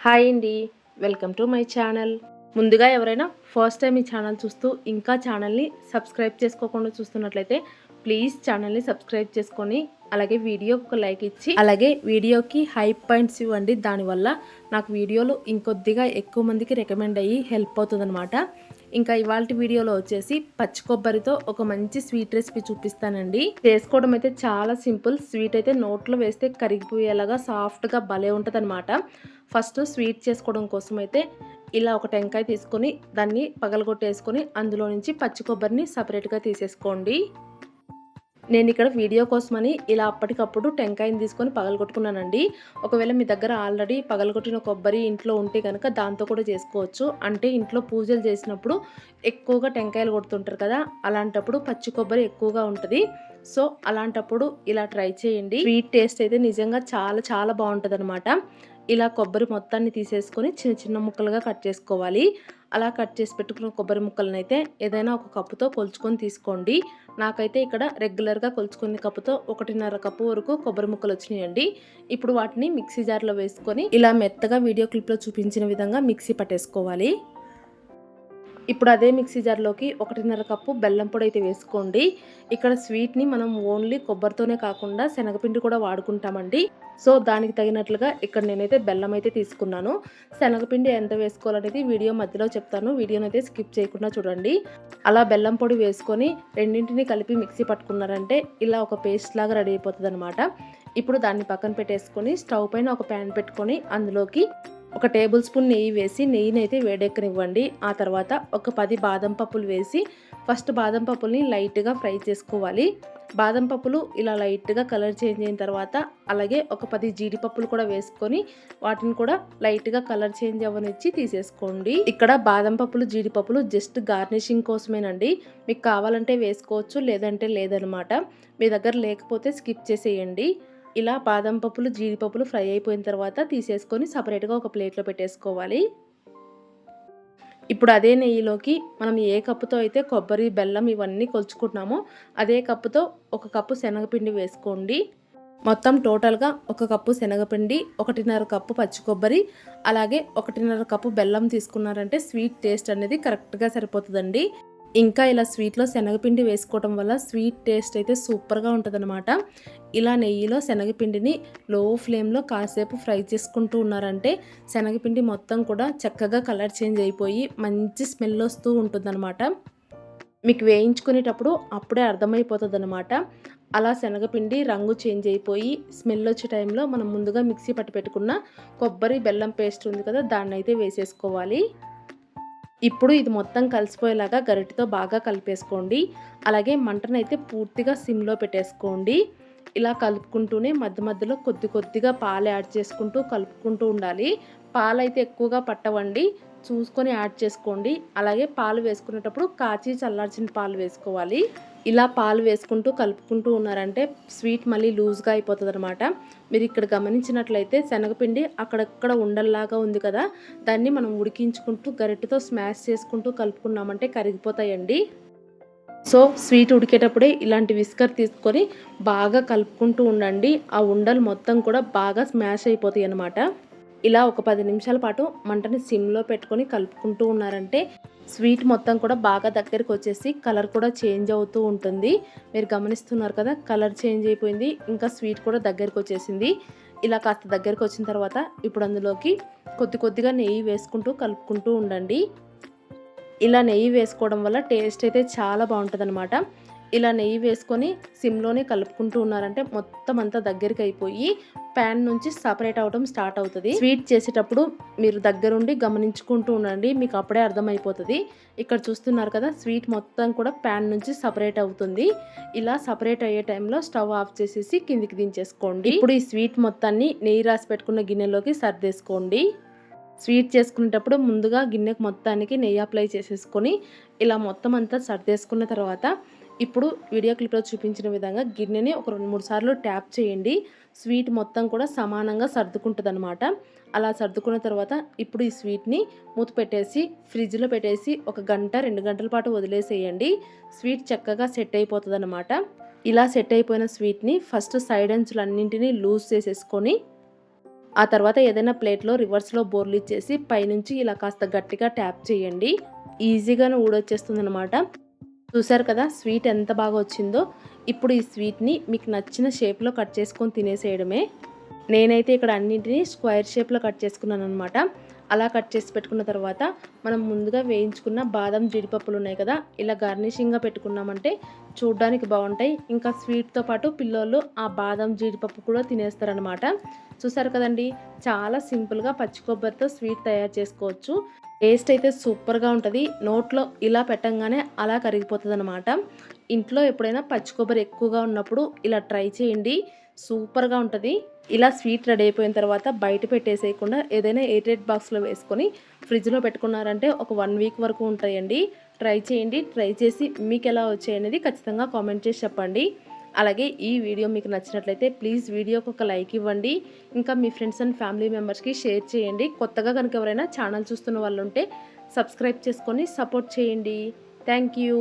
Hi అండి, welcome to my channel. ముందుగా ఎవరైనా ఫస్ట్ టైం ఈ ఛానల్ చూస్తూ ఇంకా ఛానల్ని సబ్స్క్రైబ్ చేసుకోకుండా చూస్తున్నట్లయితే ప్లీజ్ ఛానల్ని సబ్స్క్రైబ్ చేసుకొని అలాగే వీడియోకి ఒక లైక్ ఇచ్చి అలాగే వీడియోకి హైప్ పాయింట్స్ ఇవ్వండి. దానివల్ల నాకు వీడియోలు ఇంకొద్దిగా ఎక్కువ మందికి రికమెండ్ అయ్యి హెల్ప్ అవుతుందన్నమాట. ఇంకా ఇవాళ వీడియోలో వచ్చేసి పచ్చి కొబ్బరితో ఒక మంచి స్వీట్ రెసిపీ చూపిస్తానండి. చేసుకోవడం అయితే చాలా సింపుల్. స్వీట్ అయితే నోట్లో వేస్తే కరిగిపోయేలాగా సాఫ్ట్గా భలే ఉంటుంది అనమాట. ఫస్ట్ స్వీట్ చేసుకోవడం కోసం అయితే ఇలా ఒక టెంకాయ తీసుకొని దాన్ని పగలగొట్టేసుకొని అందులో నుంచి పచ్చి కొబ్బరిని సపరేట్గా తీసేసుకోండి. నేను ఇక్కడ వీడియో కోసమని ఇలా అప్పటికప్పుడు టెంకాయని తీసుకొని పగలగొట్టుకున్నానండి. ఒకవేళ మీ దగ్గర ఆల్రెడీ పగలగొట్టిన కొబ్బరి ఇంట్లో ఉంటే కనుక దాంతో కూడా చేసుకోవచ్చు. అంటే ఇంట్లో పూజలు చేసినప్పుడు ఎక్కువగా టెంకాయలు కొడుతుంటారు కదా, అలాంటప్పుడు పచ్చి కొబ్బరి ఎక్కువగా ఉంటుంది. సో అలాంటప్పుడు ఇలా ట్రై చేయండి. స్వీట్ టేస్ట్ అయితే నిజంగా చాలా చాలా బాగుంటుంది అనమాట. ఇలా కొబ్బరి మొత్తాన్ని తీసేసుకొని చిన్న చిన్న ముక్కలుగా కట్ చేసుకోవాలి. అలా కట్ చేసి పెట్టుకున్న కొబ్బరి ముక్కలను అయితే ఏదైనా ఒక కప్పుతో కొలుచుకొని తీసుకోండి. నాకైతే ఇక్కడ రెగ్యులర్గా కొలుచుకునే కప్పుతో 1.5 కప్పు వరకు కొబ్బరి ముక్కలు వచ్చినాయండి. ఇప్పుడు వాటిని మిక్సీ జార్లో వేసుకొని ఇలా మెత్తగా వీడియో క్లిప్లో చూపించిన విధంగా మిక్సీ పట్టేసుకోవాలి. ఇప్పుడు అదే మిక్సీ జార్లోకి 1.5 కప్పు బెల్లం పొడి అయితే వేసుకోండి. ఇక్కడ స్వీట్ని మనం ఓన్లీ కొబ్బరితోనే కాకుండా శనగపిండి కూడా వాడుకుంటామండి. సో దానికి తగినట్లుగా ఇక్కడ నేనైతే బెల్లం అయితే తీసుకున్నాను. శనగపిండి ఎంత వేసుకోవాలనేది వీడియో మధ్యలో చెప్తాను. వీడియోని అయితే స్కిప్ చేయకుండా చూడండి. అలా బెల్లం పొడి వేసుకొని రెండింటిని కలిపి మిక్సీ పట్టుకున్నారంటే ఇలా ఒక పేస్ట్ లాగా రెడీ అయిపోతుంది అనమాట. ఇప్పుడు దాన్ని పక్కన పెట్టేసుకొని స్టవ్ పైన ఒక ప్యాన్ పెట్టుకొని అందులోకి ఒక టేబుల్ స్పూన్ నెయ్యి వేసి నెయ్యిని అయితే వేడెక్కనివ్వండి. ఆ తర్వాత ఒక 10 బాదం పప్పులు వేసి ఫస్ట్ బాదం పప్పుల్ని లైట్గా ఫ్రై చేసుకోవాలి. బాదం పప్పులు ఇలా లైట్గా కలర్ చేంజ్ అయిన తర్వాత అలాగే ఒక 10 జీడిపప్పులు కూడా వేసుకొని వాటిని కూడా లైట్గా కలర్ చేంజ్ అవ్వనిచ్చి తీసేసుకోండి. ఇక్కడ బాదం పప్పులు జీడిపప్పులు జస్ట్ గార్నిషింగ్ కోసమేనండి. మీకు కావాలంటే వేసుకోవచ్చు, లేదంటే లేదనమాట. మీ దగ్గర లేకపోతే స్కిప్ చేసేయండి. ఇలా బాదం పప్పులు జీడిపప్పులు ఫ్రై అయిపోయిన తర్వాత తీసేసుకొని సపరేట్గా ఒక ప్లేట్లో పెట్టేసుకోవాలి. ఇప్పుడు అదే నెయ్యిలోకి మనం ఏ కప్పుతో అయితే కొబ్బరి బెల్లం ఇవన్నీ కొలుచుకుంటున్నామో అదే కప్పుతో 1 కప్పు శనగపిండి వేసుకోండి. మొత్తం టోటల్గా 1 కప్పు శనగపిండి, 1.5 కప్పు పచ్చి కొబ్బరి, అలాగే 1.5 కప్పు బెల్లం తీసుకున్నారంటే స్వీట్ టేస్ట్ అనేది కరెక్ట్గా సరిపోతుందండి. ఇంకా ఇలా స్వీట్లో శనగపిండి వేసుకోవడం వల్ల స్వీట్ టేస్ట్ అయితే సూపర్గా ఉంటుందన్నమాట. ఇలా నెయ్యిలో శనగపిండిని లో ఫ్లేమ్లో కాసేపు ఫ్రై చేసుకుంటూ ఉన్నారంటే శనగపిండి మొత్తం కూడా చక్కగా కలర్ చేంజ్ అయిపోయి మంచి స్మెల్ వస్తూ ఉంటుందన్నమాట. మీకు వేయించుకునేటప్పుడు అప్పుడే అర్థమైపోతుంది అనమాట. అలా శనగపిండి రంగు చేంజ్ అయిపోయి స్మెల్ వచ్చే టైంలో మనం ముందుగా మిక్సీ పట్టి పెట్టుకున్న కొబ్బరి బెల్లం పేస్ట్ ఉంది కదా, దాన్ని అయితే వేసేసుకోవాలి. ఇప్పుడు ఇది మొత్తం కలిసిపోయేలాగా గరిటెతో బాగా కలిపేసుకోండి. అలాగే మంటనైతే పూర్తిగా సిమ్లో పెట్టేసుకోండి. ఇలా కలుపుకుంటూనే మధ్య మధ్యలో కొద్ది కొద్దిగా పాలు యాడ్ చేసుకుంటూ కలుపుకుంటూ ఉండాలి. పాలు అయితే ఎక్కువగా పట్టవండి, చూసుకొని యాడ్ చేసుకోండి. అలాగే పాలు వేసుకునేటప్పుడు కాచి చల్లార్చిన పాలు వేసుకోవాలి. ఇలా పాలు వేసుకుంటూ కలుపుకుంటూ ఉన్నారంటే స్వీట్ మళ్ళీ లూజ్గా అయిపోతుంది అనమాట. మీరు ఇక్కడ గమనించినట్లయితే శనగపిండి అక్కడక్కడ ఉండల్లాగా ఉంది కదా, దాన్ని మనం ఉడికించుకుంటూ గరిటెతో స్మాష్ చేసుకుంటూ కలుపుకున్నామంటే కరిగిపోతాయండి. సో స్వీట్ ఉడికేటప్పుడే ఇలాంటి విస్కర్ తీసుకొని బాగా కలుపుకుంటూ ఉండండి. ఆ ఉండలు మొత్తం కూడా బాగా స్మాష్ అయిపోతాయి అన్నమాట. ఇలా ఒక 10 నిమిషాల పాటు మంటని సిమ్లో పెట్టుకొని కలుపుకుంటూ ఉన్నారంటే స్వీట్ మొత్తం కూడా బాగా దగ్గరికి వచ్చేసి కలర్ కూడా చేంజ్ అవుతూ ఉంటుంది. మీరు గమనిస్తున్నారు కదా, కలర్ చేంజ్ అయిపోయింది, ఇంకా స్వీట్ కూడా దగ్గరికి వచ్చేసింది. ఇలా కాస్త దగ్గరికి వచ్చిన తర్వాత ఇప్పుడు అందులోకి కొద్ది కొద్దిగా నెయ్యి వేసుకుంటూ కలుపుకుంటూ ఉండండి. ఇలా నెయ్యి వేసుకోవడం వల్ల టేస్ట్ అయితే చాలా బాగుంటుంది అనమాట. ఇలా నెయ్యి వేసుకొని సిమ్లోనే కలుపుకుంటూ ఉన్నారంటే మొత్తం అంతా దగ్గరికి అయిపోయి ప్యాన్ నుంచి సపరేట్ అవ్వడం స్టార్ట్ అవుతుంది. స్వీట్ చేసేటప్పుడు మీరు దగ్గరుండి గమనించుకుంటూ ఉండండి, మీకు అప్పుడే అర్థమైపోతుంది. ఇక్కడ చూస్తున్నారు కదా, స్వీట్ మొత్తం కూడా ప్యాన్ నుంచి సపరేట్ అవుతుంది. ఇలా సపరేట్ అయ్యే టైంలో స్టవ్ ఆఫ్ చేసేసి కిందికి దించేసుకోండి. ఇప్పుడు ఈ స్వీట్ మొత్తాన్ని నెయ్యి రాసి పెట్టుకున్న గిన్నెలోకి సర్దేసుకోండి. స్వీట్ చేసుకునేటప్పుడు ముందుగా గిన్నెకు మొత్తానికి నెయ్యి అప్లై చేసేసుకొని ఇలా మొత్తం అంతా సర్దేసుకున్న తర్వాత ఇప్పుడు వీడియో క్లిప్లో చూపించిన విధంగా గిన్నెని ఒక 2-3 సార్లు ట్యాప్ చేయండి. స్వీట్ మొత్తం కూడా సమానంగా సర్దుకుంటుంది అనమాట. అలా సర్దుకున్న తర్వాత ఇప్పుడు ఈ స్వీట్ని మూత పెట్టేసి ఫ్రిడ్జ్లో పెట్టేసి 1 గంట 2 గంటల పాటు వదిలేసేయండి. స్వీట్ చక్కగా సెట్ అయిపోతుంది అనమాట. ఇలా సెట్ అయిపోయిన స్వీట్ని ఫస్ట్ సైడ్ అంచులన్నింటినీ లూజ్ చేసేసుకొని ఆ తర్వాత ఏదైనా ప్లేట్లో రివర్స్లో బోర్లు ఇచ్చేసి పైనుంచి ఇలా కాస్త గట్టిగా ట్యాప్ చేయండి. ఈజీగానే ఊడొచ్చేస్తుందనమాట. చూసారు కదా స్వీట్ ఎంత బాగా వచ్చిందో. ఇప్పుడు ఈ స్వీట్ని మీకు నచ్చిన షేప్లో కట్ చేసుకొని తినేసేయడమే. నేనైతే ఇక్కడ అన్నింటినీ స్క్వేర్ షేప్లో కట్ చేసుకున్నాను అనమాట. అలా కట్ చేసి పెట్టుకున్న తర్వాత మనం ముందుగా వేయించుకున్న బాదం జీడిపప్పులు ఉన్నాయి కదా, ఇలా గార్నిషింగ్గా పెట్టుకున్నామంటే చూడ్డానికి బాగుంటాయి. ఇంకా స్వీట్తో పాటు పిల్లోళ్ళు ఆ బాదం జీడిపప్పు కూడా తినేస్తారనమాట. చూసారు కదండి, చాలా సింపుల్గా పచ్చి కొబ్బరితో స్వీట్ తయారు చేసుకోవచ్చు. టేస్ట్ అయితే సూపర్గా ఉంటుంది. నోట్లో ఇలా పెట్టంగానే అలా కరిగిపోతుంది అనమాట. ఇంట్లో ఎప్పుడైనా పచ్చి కొబ్బరి ఎక్కువగా ఉన్నప్పుడు ఇలా ట్రై చేయండి, సూపర్గా ఉంటుంది. ఇలా స్వీట్ రెడీ అయిపోయిన తర్వాత బయట పెట్టేసేయకుండా ఏదైనా ఎయిర్‌టైట్ బాక్స్‌లో వేసుకొని ఫ్రిడ్జ్‌లో పెట్టుకున్నారంటే ఒక 1 వీక్ వరకు ఉంటాయండి. ట్రై చేయండి. ట్రై చేసి మీకెలా వచ్చాయనేది ఖచ్చితంగా కామెంట్ చేసి చెప్పండి. అలాగే ఈ వీడియో మీకు నచ్చినట్లయితే ప్లీజ్ వీడియోకి ఒక లైక్ ఇవ్వండి. ఇంకా మీ ఫ్రెండ్స్ అండ్ ఫ్యామిలీ మెంబర్స్‌కి షేర్ చేయండి. కొత్తగా కనుక ఎవరైనా ఛానల్ చూస్తున్న వాళ్ళుంటే సబ్స్క్రైబ్ చేసుకొని సపోర్ట్ చేయండి. Thank you.